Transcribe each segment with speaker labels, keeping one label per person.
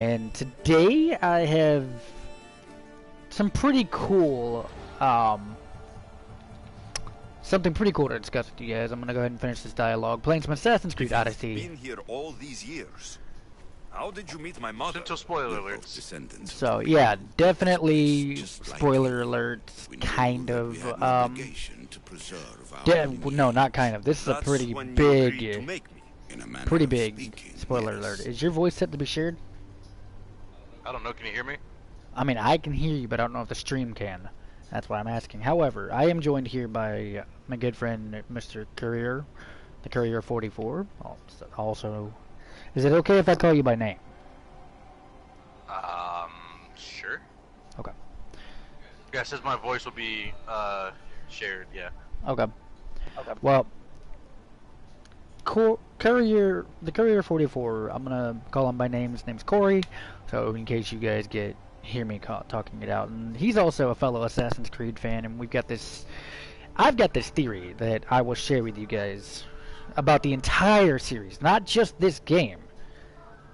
Speaker 1: And today I have some pretty cool, something pretty cool to discuss with you guys. I'm gonna go ahead and finish this dialogue. Playing some Assassin's Creed Odyssey.
Speaker 2: Been here all these years. How did you meet my mother?
Speaker 3: Until spoiler alerts.
Speaker 1: So yeah, definitely spoiler alerts. Kind of. No, not kind of. This is a pretty big spoiler alert. Is your voice set to be shared?
Speaker 3: I don't know, can you hear me?
Speaker 1: I mean, I can hear you, but I don't know if the stream can. That's why I'm asking. However, I am joined here by my good friend, Mr. Courier, the Courier 44. Also, is it okay if I call you by name?
Speaker 3: Sure.
Speaker 1: Okay.
Speaker 3: Yeah, it says my voice will be, shared, yeah.
Speaker 1: Okay. Well, the Courier 44, I'm gonna call him by name. His name's Corey, so in case you guys hear me talking it out. And he's also a fellow Assassin's Creed fan, and I've got this theory that I will share with you guys about the entire series, not just this game.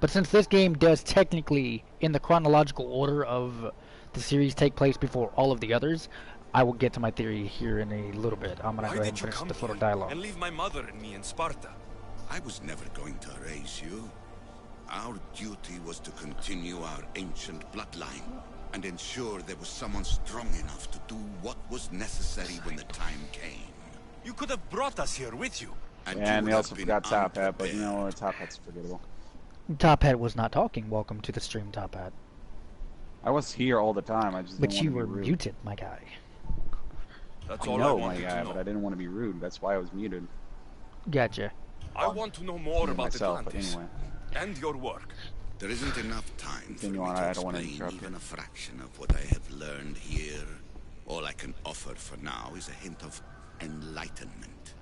Speaker 1: But since this game does technically, in the chronological order of the series, take place before all of the others, I will get to my theory here in a little bit. I'm gonna go ahead and finish this little dialogue.
Speaker 2: And leave my mother and me in Sparta.
Speaker 4: I was never going to erase you. Our duty was to continue our ancient bloodline and ensure there was someone strong enough to do what was necessary when the time came.
Speaker 2: You could have brought us here with you.
Speaker 5: And they also forgot Top Hat, but you know, Top Hat's forgettable.
Speaker 1: Top Hat was not talking. Welcome to the stream, Top Hat.
Speaker 5: I was here all the time. I just
Speaker 1: But
Speaker 5: didn't
Speaker 1: you
Speaker 5: want
Speaker 1: were
Speaker 5: to be rude.
Speaker 1: muted, my guy.
Speaker 2: That's
Speaker 5: I
Speaker 2: all
Speaker 5: know,
Speaker 2: I
Speaker 5: my
Speaker 2: wanted
Speaker 5: guy,
Speaker 2: to know.
Speaker 5: but I didn't want to be rude. That's why I was muted.
Speaker 1: Gotcha.
Speaker 2: I want to know more about
Speaker 5: myself, but
Speaker 2: Atlantis
Speaker 5: anyway.
Speaker 2: and your work.
Speaker 4: There isn't enough time for me
Speaker 5: Continue on,
Speaker 4: to
Speaker 5: I don't want to
Speaker 4: explain
Speaker 5: interrupt
Speaker 4: even
Speaker 5: you.
Speaker 4: a fraction of what I have learned here. All I can offer for now is a hint of enlightenment.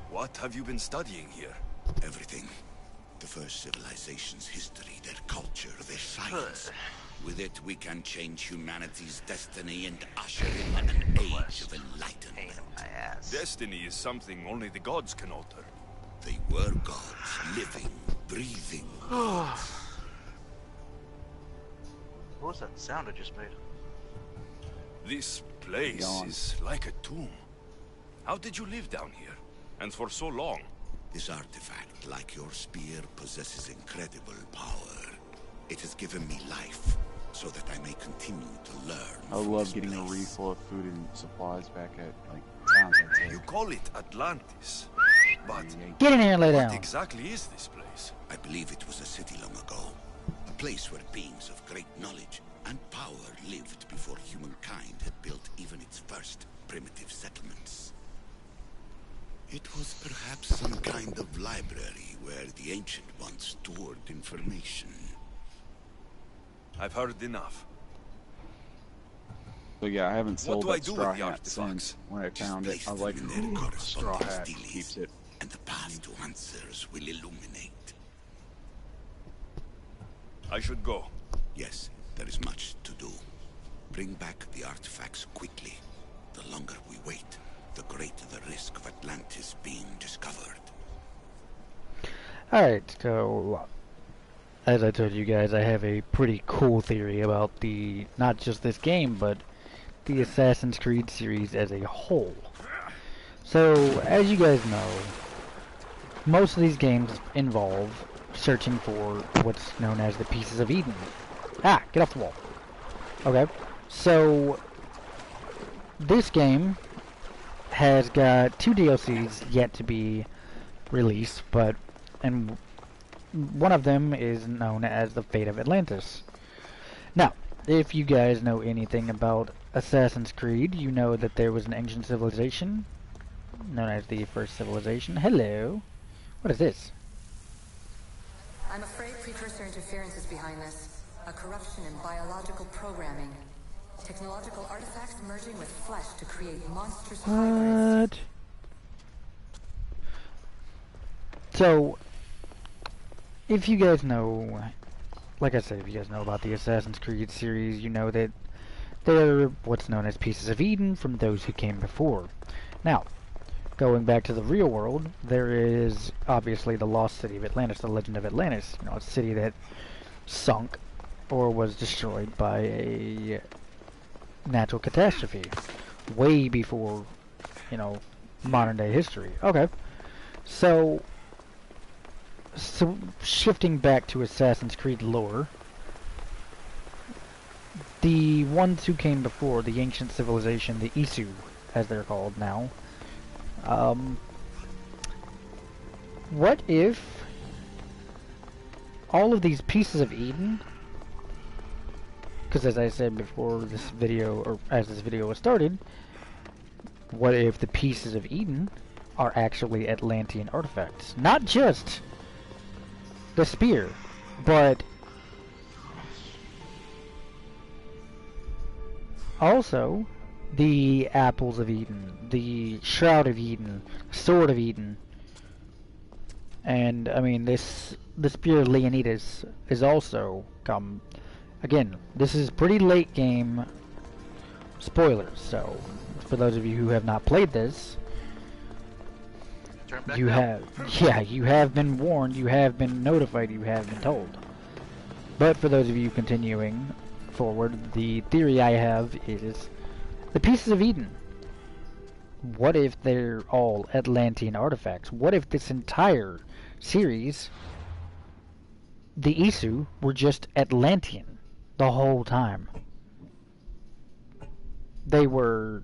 Speaker 2: What have you been studying here?
Speaker 4: Everything. The first civilization's history, their culture, their science. With it, we can change humanity's destiny and usher in an age of enlightenment.
Speaker 2: Destiny is something only the gods can alter.
Speaker 4: They were gods, living, breathing.
Speaker 3: What was that sound I just made?
Speaker 2: This place
Speaker 5: Yawn.
Speaker 2: is like a tomb. How did you live down here? And for so long?
Speaker 4: This artifact, like your spear, possesses incredible power. It has given me life, so that I may continue to learn.
Speaker 5: I
Speaker 4: from
Speaker 5: love
Speaker 4: this
Speaker 5: getting a
Speaker 4: place.
Speaker 5: refill of food and supplies back at, like, towns like
Speaker 2: You
Speaker 5: this.
Speaker 2: call it Atlantis. But
Speaker 1: Get in here and lay
Speaker 2: what
Speaker 1: down.
Speaker 2: exactly is this place?
Speaker 4: I believe it was a city long ago. A place where beings of great knowledge and power lived before humankind had built even its first primitive settlements. It was perhaps some kind of library where the ancient ones stored information.
Speaker 2: I've heard enough.
Speaker 5: So yeah, I haven't sold
Speaker 2: do I
Speaker 5: that
Speaker 2: do
Speaker 5: straw
Speaker 2: with the
Speaker 5: hat
Speaker 2: artifacts?
Speaker 5: since when I
Speaker 4: Just
Speaker 5: found it.
Speaker 4: place
Speaker 5: I was
Speaker 4: them
Speaker 5: like,
Speaker 4: in their
Speaker 5: ooh, straw
Speaker 4: corresponding
Speaker 5: hat
Speaker 4: steles,
Speaker 5: keeps it.
Speaker 4: and the path to answers will illuminate.
Speaker 2: I should go.
Speaker 4: Yes, there is much to do. Bring back the artifacts quickly. The longer we wait, the greater the risk of Atlantis being discovered.
Speaker 1: Alright, so as I told you guys, I have a pretty cool theory about not just this game, but the Assassin's Creed series as a whole. So, as you guys know, most of these games involve searching for what's known as the Pieces of Eden. Ah, get off the wall. Okay, so this game has got 2 DLCs yet to be released, and one of them is known as the Fate of Atlantis. Now, if you guys know anything about Assassin's Creed, you know that there was an ancient civilization known as the First Civilization. Hello. What is this?
Speaker 6: I'm afraid precursor interference is behind this. A corruption in biological programming. Technological artifacts merging with flesh to create monstrous hybrids.
Speaker 1: What? So, if you guys know, like I said, if you guys know about the Assassin's Creed series, you know that they're what's known as Pieces of Eden from those who came before. Now, going back to the real world, there is obviously the lost city of Atlantis, the legend of Atlantis. You know, a city that sunk or was destroyed by a natural catastrophe way before, you know, modern day history. Okay. So shifting back to Assassin's Creed lore, the ones who came before, the ancient civilization, the Isu, as they're called now, what if all of these pieces of Eden, because as I said before this video, or as this video was started, what if the pieces of Eden are actually Atlantean artifacts? Not just the spear, but also the apples of Eden, the shroud of Eden, sword of Eden, and I mean the spear of Leonidas is also come. Again, this is pretty late game spoilers, so for those of you who have not played this, you have been warned, you have been notified, you have been told. But for those of you continuing forward, the theory I have is the pieces of Eden. What if they're all Atlantean artifacts? What if this entire series, the Isu, were just Atlantean the whole time? They were...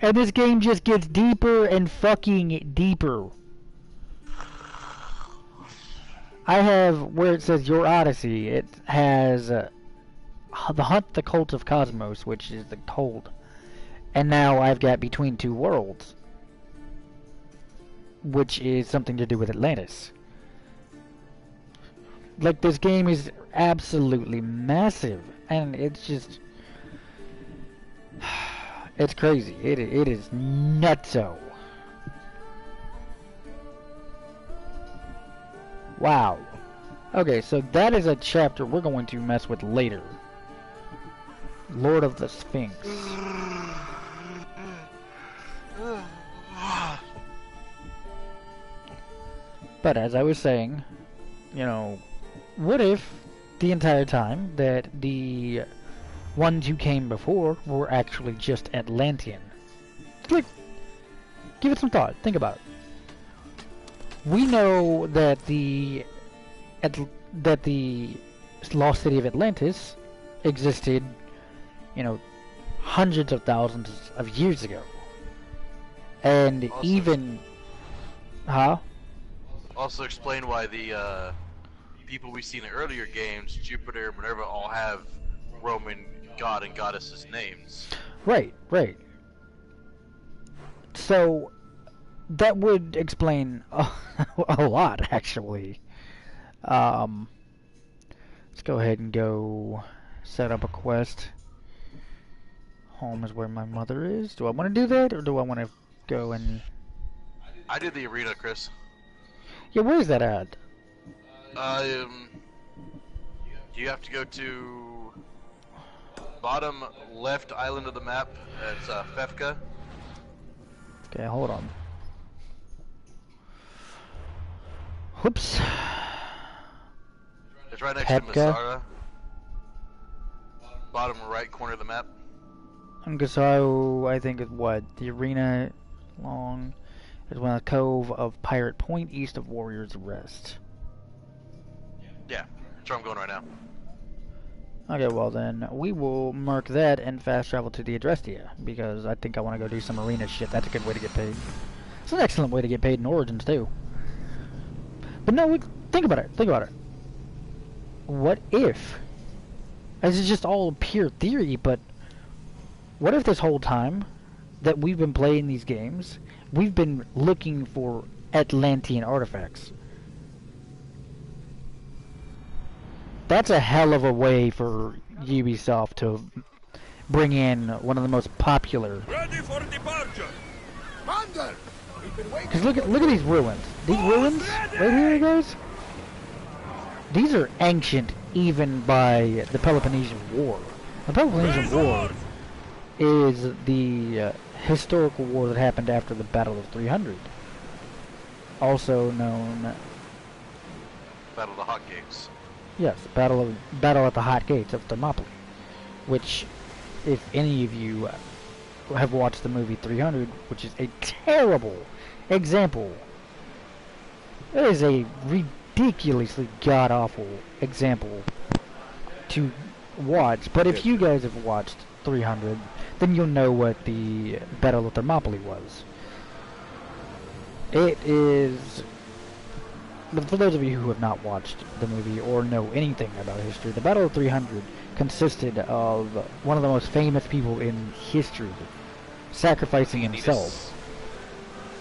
Speaker 1: And this game just gets deeper and fucking deeper. I have, where it says Your Odyssey, it has the Hunt the Cult of Cosmos, which is the cold. And now I've got Between Two Worlds, which is something to do with Atlantis. Like, this game is absolutely massive, and it's just... It's crazy. It is nutso. Wow. Okay, so that is a chapter we're going to mess with later. Lord of the Sphinx. But as I was saying, you know, what if the entire time that the ones who came before were actually just Atlantean? Like, give it some thought. Think about it. We know that the lost city of Atlantis existed, you know, hundreds of thousands of years ago, and also, even,
Speaker 3: Also explain why the people we see in the earlier games, Jupiter, Minerva, all have Roman god and goddesses names.
Speaker 1: Right, right. So that would explain a lot, actually. Let's go ahead and go set up a quest. Home is where my mother is. Do I want to do that, or do I want to go and...
Speaker 3: I did the arena, Chris.
Speaker 1: Yeah, where is that at?
Speaker 3: You have to go to bottom left island of the map. It's Fefka.
Speaker 1: Okay, hold on. Whoops.
Speaker 3: It's right next
Speaker 1: Pepka.
Speaker 3: to Masara. Bottom right corner of the map.
Speaker 1: So I think it's what? The arena long is one of the cove of Pirate Point east of Warrior's Rest.
Speaker 3: Yeah, that's where I'm going right now.
Speaker 1: Okay, well then, we will mark that and fast travel to the Adrestia, because I think I want to go do some arena shit. That's a good way to get paid. It's an excellent way to get paid in Origins, too. But no, think about it, think about it. What if, this is just all pure theory, but what if this whole time that we've been playing these games, we've been looking for Atlantean artifacts? That's a hell of a way for Ubisoft to bring in one of the most popular.
Speaker 2: Ready for departure. Commander,
Speaker 1: because look at these ruins. These ruins right here, guys. These are ancient, even by the Peloponnesian War. The Peloponnesian War is the historical war that happened after the Battle of 300, also known,
Speaker 3: Battle of the Hot Gates.
Speaker 1: yes, Battle at the Hot Gates of Thermopylae, which, if any of you have watched the movie 300, which is a terrible example, it is a ridiculously god-awful example to watch, but if you guys have watched 300, then you'll know what the Battle of Thermopylae was. It is, but for those of you who have not watched the movie or know anything about history, the Battle of 300 consisted of one of the most famous people in history sacrificing himself,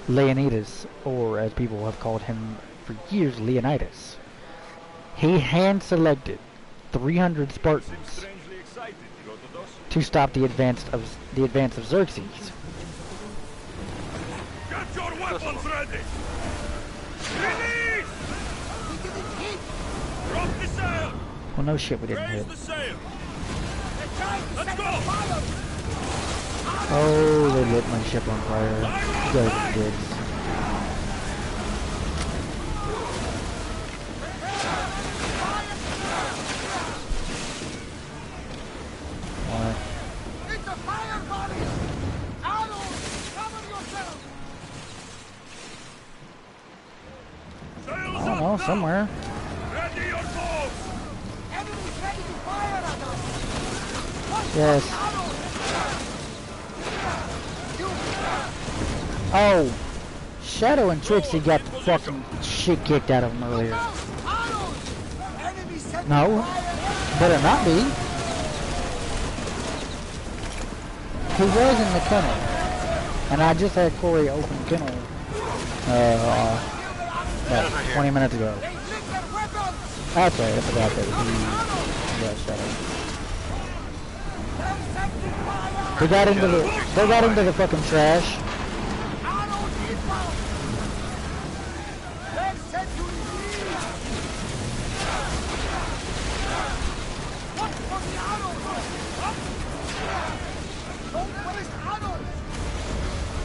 Speaker 1: Leonidas, or as people have called him for years, Leonidas. He hand-selected 300 Spartans to stop the advance of Xerxes.
Speaker 2: Get your weapons ready! Release! Drop the sail!
Speaker 1: Well, no shit, we didn't
Speaker 2: Raise
Speaker 1: hit.
Speaker 2: the sail! Let's go!
Speaker 1: Oh, they lit my ship on fire. You guys are dicks. What?
Speaker 7: It's a fire body! Arrows! Cover yourself!
Speaker 1: I don't know, somewhere.
Speaker 2: Ready your bows!
Speaker 7: Enemies ready to fire at us! Watch
Speaker 1: Yes.
Speaker 7: the arrows!
Speaker 1: Oh! Shadow and Trixie got the fucking shit kicked out of them earlier.
Speaker 7: Arrows! Enemies set
Speaker 1: No.
Speaker 7: fire!
Speaker 1: Better not be. He was in the kennel. And I just had Corey open the kennel about 20 minutes ago.
Speaker 7: They lift their weapons!
Speaker 1: That's right, I forgot that he got Shadow.
Speaker 7: They're setting fire!
Speaker 1: They got into the fucking trash.
Speaker 7: Arrows inbound! They're set to receive! Watch for the arrows! Up! Don't waste arrows!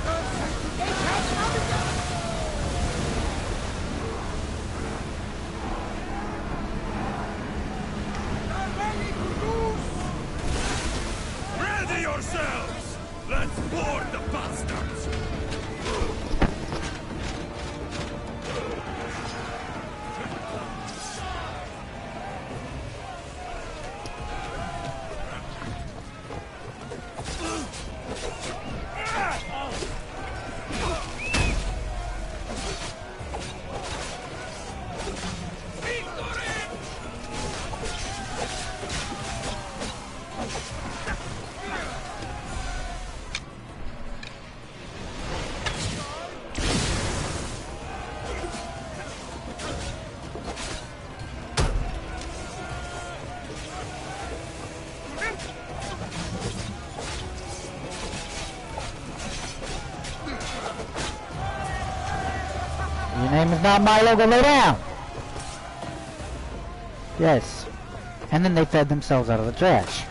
Speaker 7: They're set to they can't navigate! They're ready to lose!
Speaker 2: Ready yourselves! Let's board the bastards!
Speaker 1: Your name is not Milo, go lay down! Yes. And then they fed themselves out of the trash.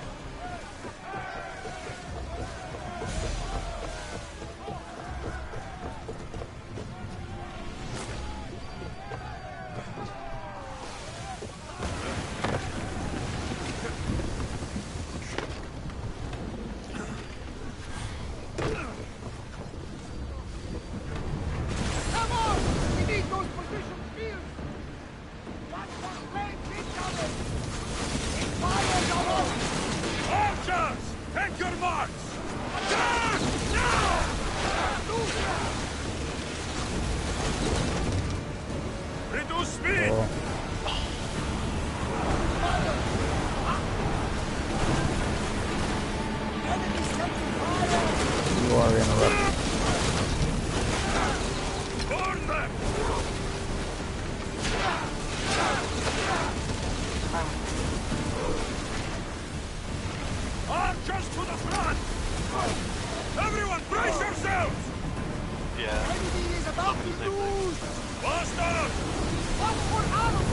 Speaker 7: Come on! We need those positions filled! Watch for flames incoming! It's fire, Double!
Speaker 2: Archers! Take your marks! Attack! Now! Reduce speed!
Speaker 1: Oh.
Speaker 7: Enemy setting fire!
Speaker 1: You are interrupted.
Speaker 2: Burn them! Archers to the front! Everyone brace yourselves!
Speaker 3: Yeah.
Speaker 7: Enemy is about to lose!
Speaker 2: Faster!
Speaker 7: Watch for arrows!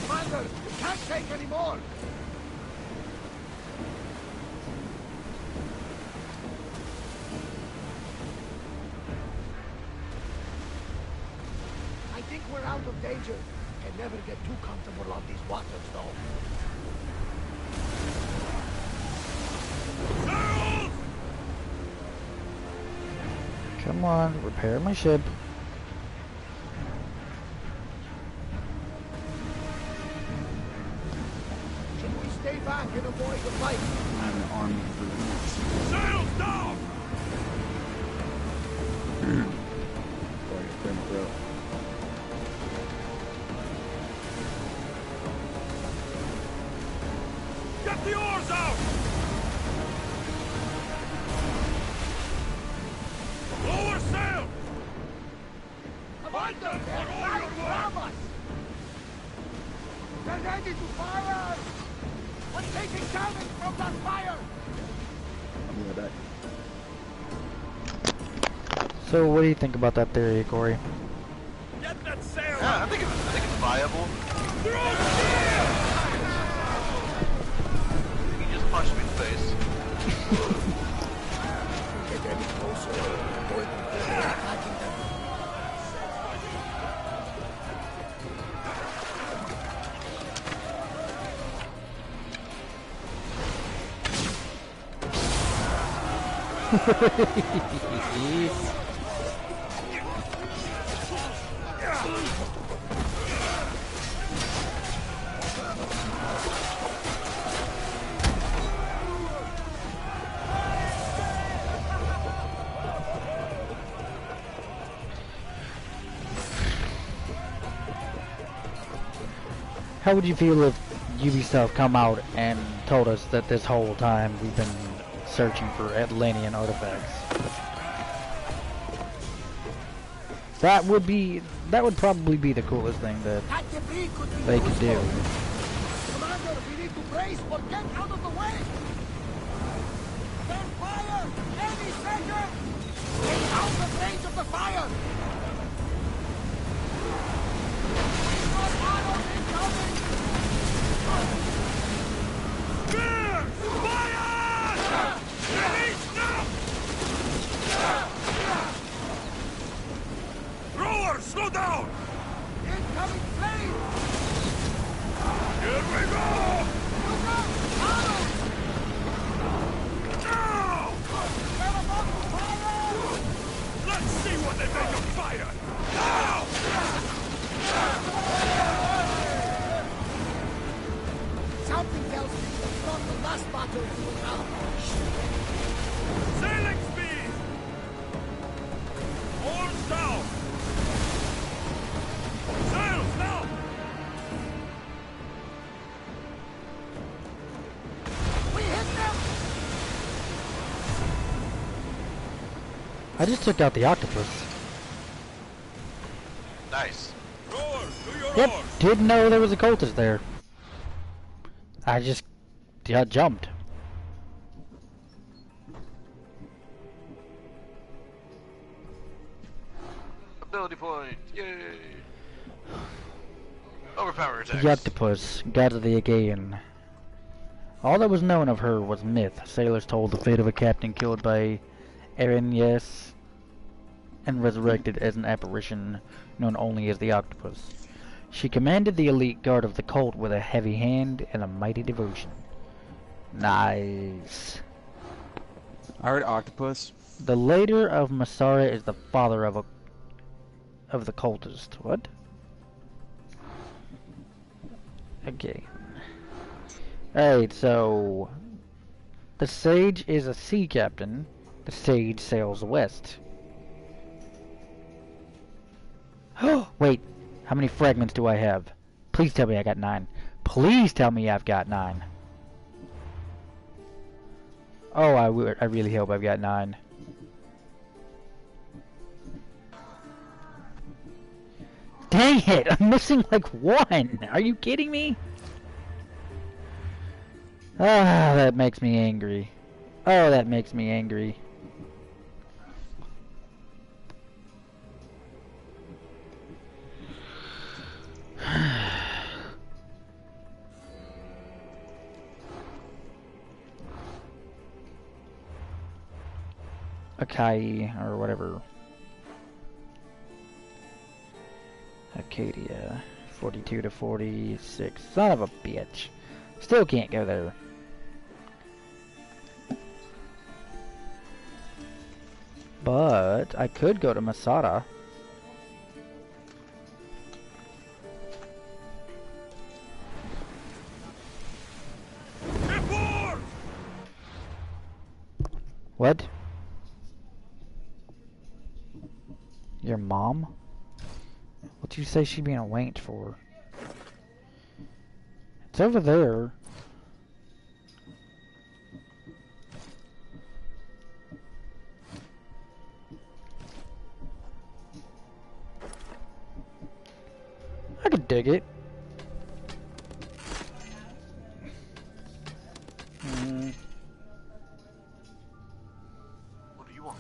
Speaker 7: Commander, we can't take any more! danger. Can never get too comfortable on these waters, though.
Speaker 1: Come on, repair my ship.
Speaker 7: Should we stay back and avoid the fight?
Speaker 5: I'm armed for the next.
Speaker 2: Sails down!
Speaker 5: Boy, clear my throat.
Speaker 2: Get the oars out! Lower sail!
Speaker 7: Avoid them! They're right from us! They're ready to fire! We're taking damage from that fire!
Speaker 5: I'll be right back.
Speaker 1: So what do you think about that theory, Corey?
Speaker 2: Get that sail
Speaker 3: Yeah,
Speaker 2: out!
Speaker 3: I think it's viable.
Speaker 2: Throw sail!
Speaker 3: He just punched me in the face.
Speaker 7: Get any closer, avoid them further attacking them.
Speaker 1: How would you feel if Ubisoft come out and told us that this whole time we've been searching for Atlantean artifacts? That would probably be the coolest thing that
Speaker 7: That debris could be
Speaker 1: they could do.
Speaker 7: Commander, we need to brace or get out of the way! There's fire! Any second! Stay out of range of the fire!
Speaker 2: Fire! Release now! Rower, slow down!
Speaker 7: Incoming flame!
Speaker 2: Here we go!
Speaker 7: Look out! Arrows!
Speaker 2: Now!
Speaker 7: They're about to fire!
Speaker 2: Let's see what they make of fire! Now!
Speaker 7: Something tells me it's not the last battle we will have.
Speaker 2: Sailing speed! Oars down! Sails now!
Speaker 7: We hit them!
Speaker 1: I just took out the octopus.
Speaker 3: Nice.
Speaker 2: Rowers, do your
Speaker 1: Yep,
Speaker 2: oars!
Speaker 1: didn't know there was a cultist there. I just jumped.
Speaker 3: Ability point. Yay. Overpower attacks.
Speaker 1: The octopus, god of the Aegean. All that was known of her was myth. Sailors told the fate of a captain killed by Arenias and resurrected as an apparition known only as the octopus. She commanded the elite guard of the cult with a heavy hand and a mighty devotion. Nice.
Speaker 5: I heard octopus.
Speaker 1: The leader of Masara is the father of the cultist. What? Okay. Alright, so the Sage is a sea captain. The Sage sails west. Oh, wait. How many fragments do I have? Please tell me I got 9. Please tell me I've got 9. Oh, I really hope I've got 9. Dang it! I'm missing like 1! Are you kidding me? Ah, that makes me angry. Oh, that makes me angry. Akai, or whatever. Acadia, 42 to 46. Son of a bitch. Still can't go there. But I could go to Masada. What? Your mom? What'd you say she being a wench for? It's over there. I could dig it.
Speaker 3: What do you want?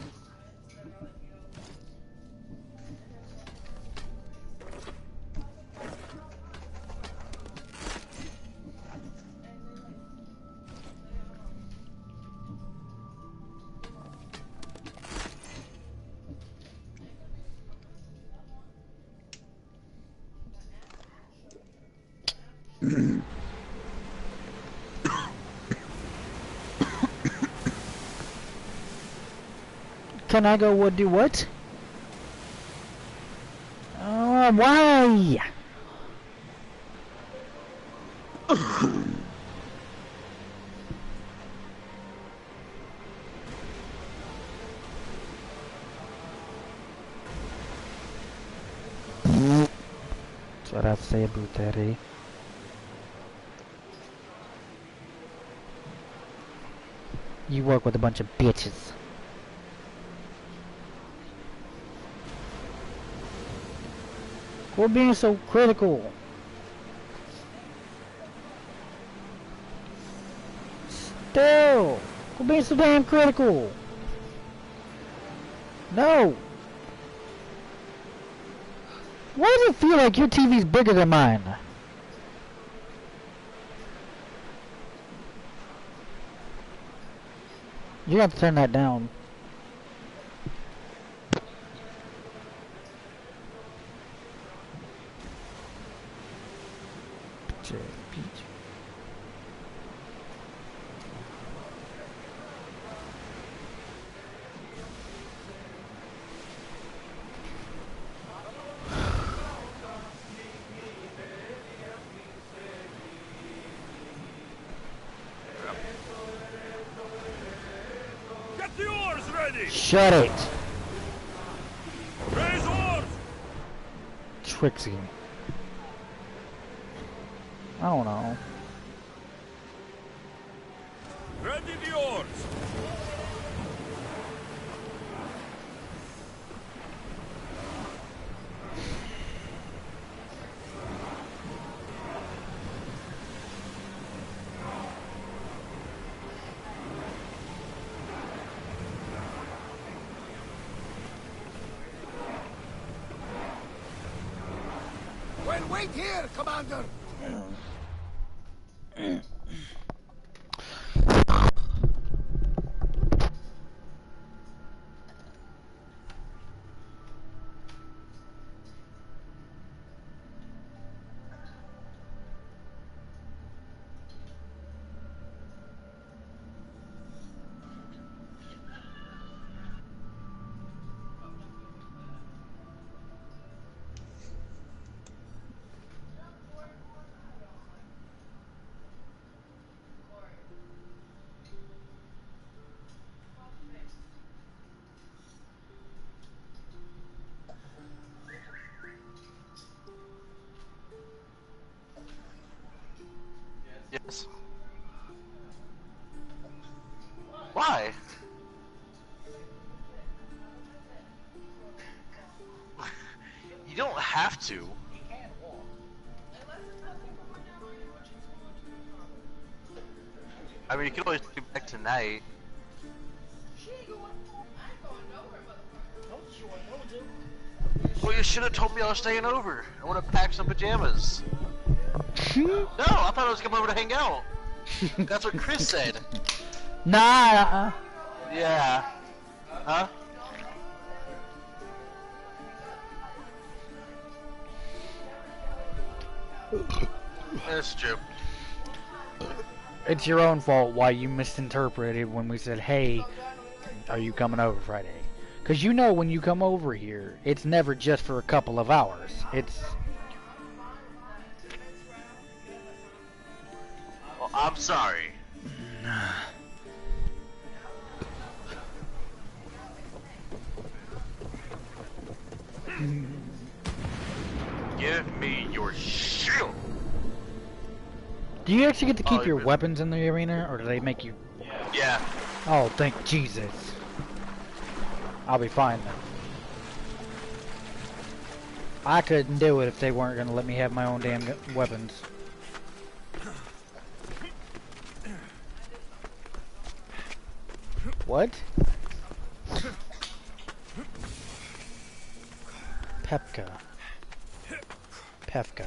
Speaker 1: Can I go do what? Why? That's what I have to say about that, eh? You work with a bunch of bitches. Quit being so critical. Still, quit being so damn critical. No. Why does it feel like your TV's bigger than mine? You have to turn that down.
Speaker 2: Get the oars ready!
Speaker 1: Shut it!
Speaker 2: Raise oars!
Speaker 1: Trixie. I don't know.
Speaker 2: Ready the oars!
Speaker 7: Well, wait here, Commander.
Speaker 3: Yes. Why? You don't have to. I mean, you can always be back tonight. Well, you should have told me I was staying over. I would have packed some pajamas. No, I thought I was coming over to hang out. That's what Chris said.
Speaker 1: Nah.
Speaker 3: Yeah. Huh? That's true.
Speaker 1: It's your own fault why you misinterpreted when we said, hey, are you coming over Friday? Because you know when you come over here, it's never just for a couple of hours. It's...
Speaker 3: Well, I'm sorry. Give me your shield.
Speaker 1: Do you actually get to keep
Speaker 3: Oh,
Speaker 1: your
Speaker 3: really?
Speaker 1: weapons in the arena, or do they make you...
Speaker 3: Yeah.
Speaker 1: Oh, thank Jesus. I'll be fine then. I couldn't do it if they weren't going to let me have my own damn weapons. What? Pepka. Pefka.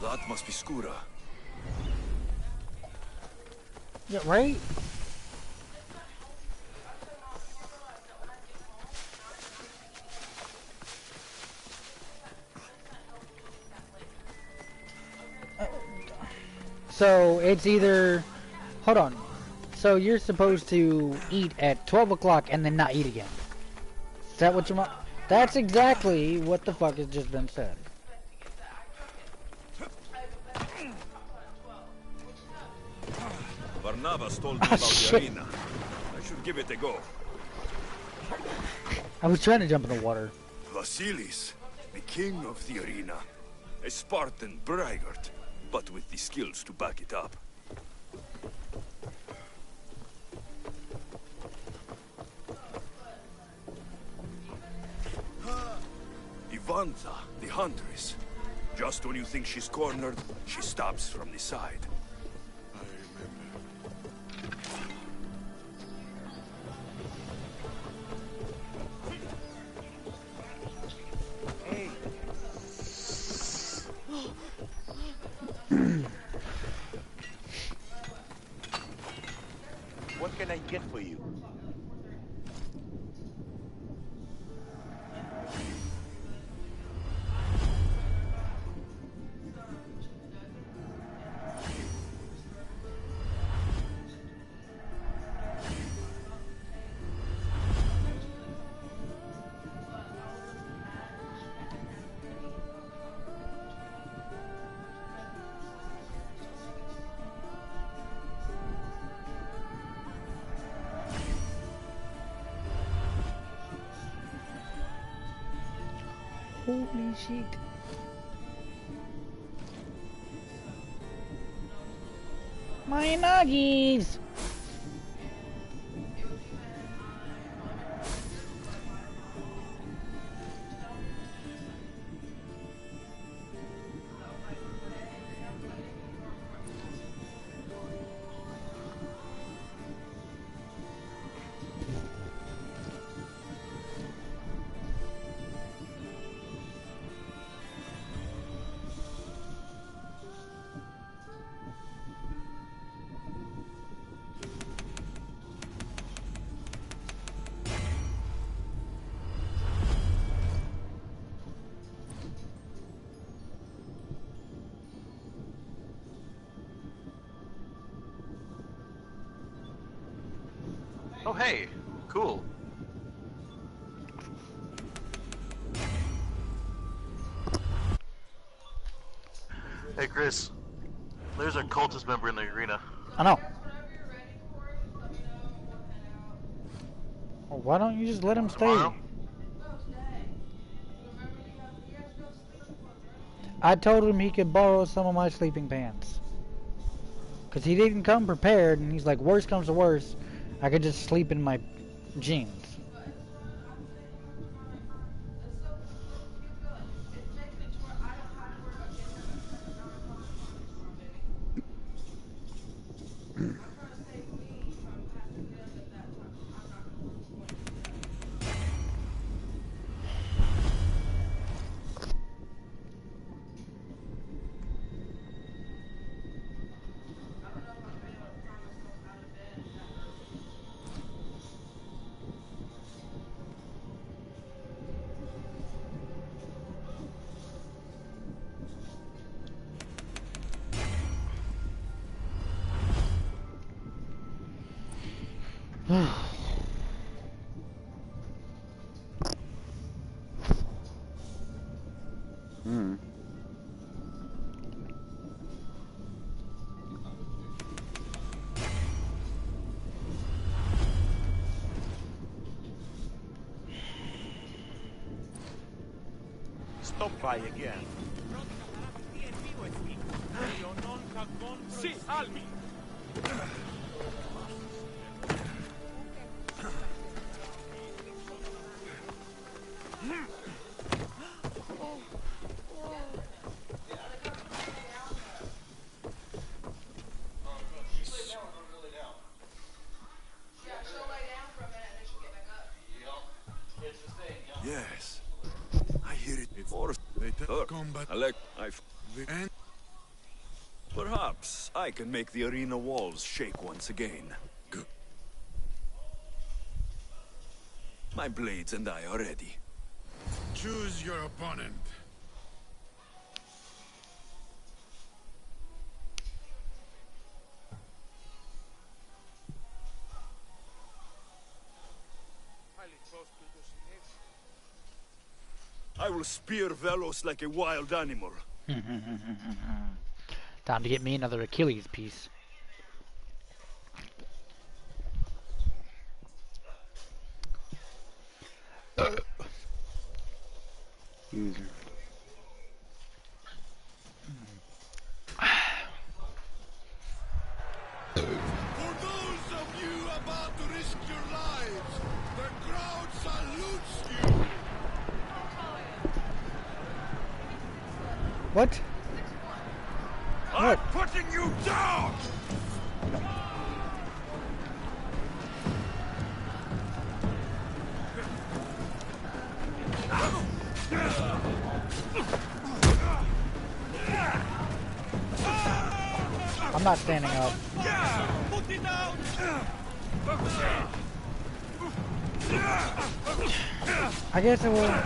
Speaker 2: That must be Skura.
Speaker 1: Yeah, right? So it's either... Hold on. So you're supposed to eat at 12 o'clock and then not eat again. Is that what you're... That's exactly what the fuck has just been said.
Speaker 2: Barnabas told me about the
Speaker 1: Shit.
Speaker 2: arena. I should give it a go.
Speaker 1: I was trying to jump in the water.
Speaker 2: Vasilis, the king of the arena. A Spartan braggart, but with the skills to back it up. Ivanta, the huntress. Just when you think she's cornered, she stabs from the side. I remember.
Speaker 8: What can I get for you?
Speaker 1: Holy shit. My nuggies!
Speaker 3: Oh, hey. Cool. Hey, Chris. There's a cultist member in the arena.
Speaker 1: I know. Well, why don't you just let him stay?
Speaker 3: Tomorrow?
Speaker 1: I told him he could borrow some of my sleeping pants. Because he didn't come prepared, and he's like, worst comes to worst, I could just sleep in my jeans.
Speaker 5: Hmm.
Speaker 8: Stop by again.
Speaker 7: Sì, Almi!
Speaker 2: Yes. I hear it before. Combat. Perhaps I can make the arena walls shake once again. Good. My blades and I are ready.
Speaker 9: Choose your opponent.
Speaker 2: I will spear Velos like a wild animal.
Speaker 1: Time to get me another Achilles piece. User.
Speaker 9: For those of you about to risk your lives, the crowd salutes you.
Speaker 1: What?
Speaker 2: I'm putting you down!
Speaker 1: I'm not standing up.
Speaker 7: Put it down!
Speaker 1: I guess I will.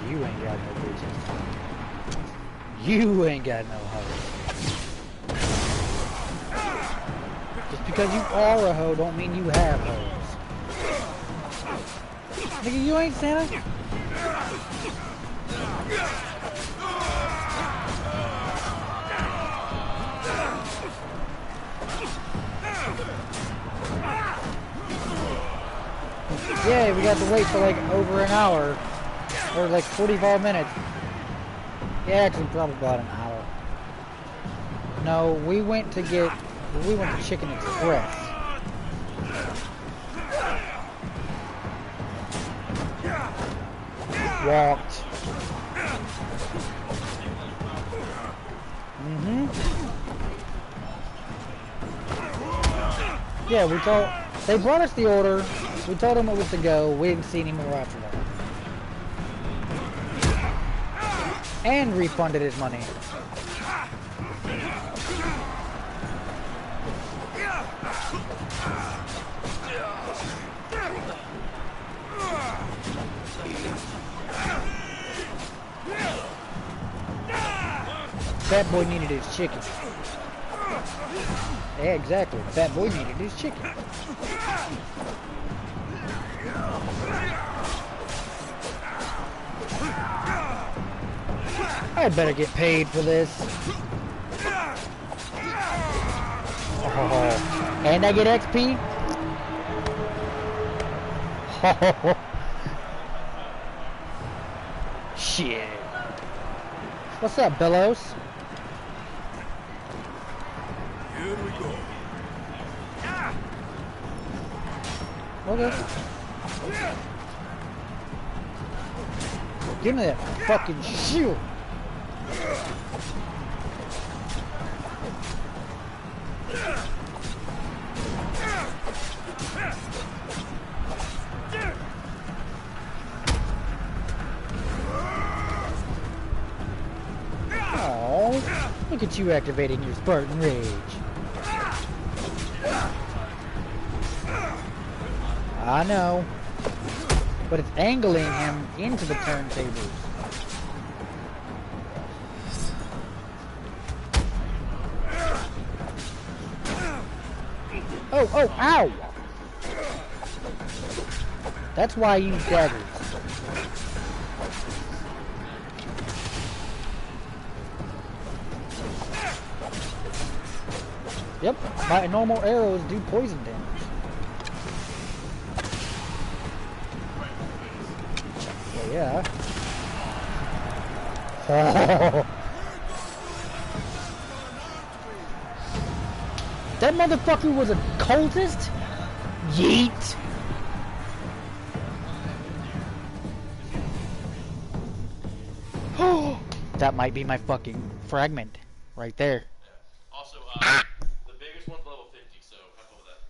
Speaker 1: You ain't got no bitches. You ain't got no hoe. Just because you are a hoe don't mean you have hoes. Nigga, you ain't Santa. Yeah, we got to wait for like over an hour. Or like 45 minutes. Yeah, actually probably about an hour. No, we went to Chicken Express. Walked. Yeah, they brought us the order. We told them it was to go. We didn't see any more after that. And refunded his money. That boy needed his chicken. Yeah, exactly. That boy needed his chicken. I better get paid for this. Oh, and I get XP? Oh, shit. What's up, Bellows?
Speaker 2: Here we go.
Speaker 1: Okay. Give me that fucking shield. Oh, look at you activating your Spartan Rage. I know, but it's angling him into the turntables. Oh, oh, ow! That's why I use daggers. Yep, my normal arrows do poison damage. Well, yeah. Oh. That motherfucker was a cultist? Yeet! That might be my fucking fragment. Right there.
Speaker 3: Also, the biggest one's level 50, so have fun with that.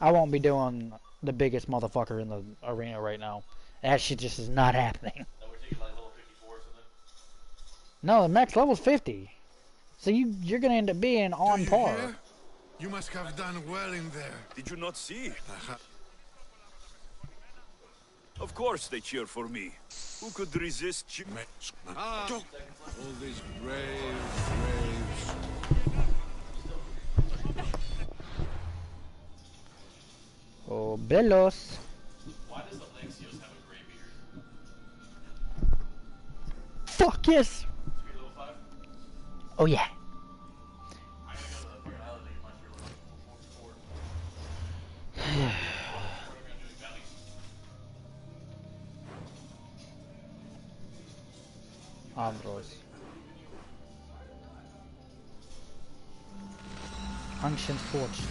Speaker 1: I won't be doing the biggest motherfucker in the arena right now. That shit just is not happening.
Speaker 3: No, we're taking like level 54 or something.
Speaker 1: No, the max level's 50. So you're gonna end up being on par.
Speaker 9: Hear? You must have done well in there.
Speaker 2: Did you not see? Of course they cheer for me. Who could resist
Speaker 9: All these braves.
Speaker 1: Oh, Belos.
Speaker 3: Why does Alexios have a gray beard?
Speaker 1: Fuck yes!
Speaker 3: Spirit level 5?
Speaker 1: Oh yeah.
Speaker 3: I gotta go to the fucking island to get my spirit level 4.
Speaker 1: Ambros. Ancient Fortune.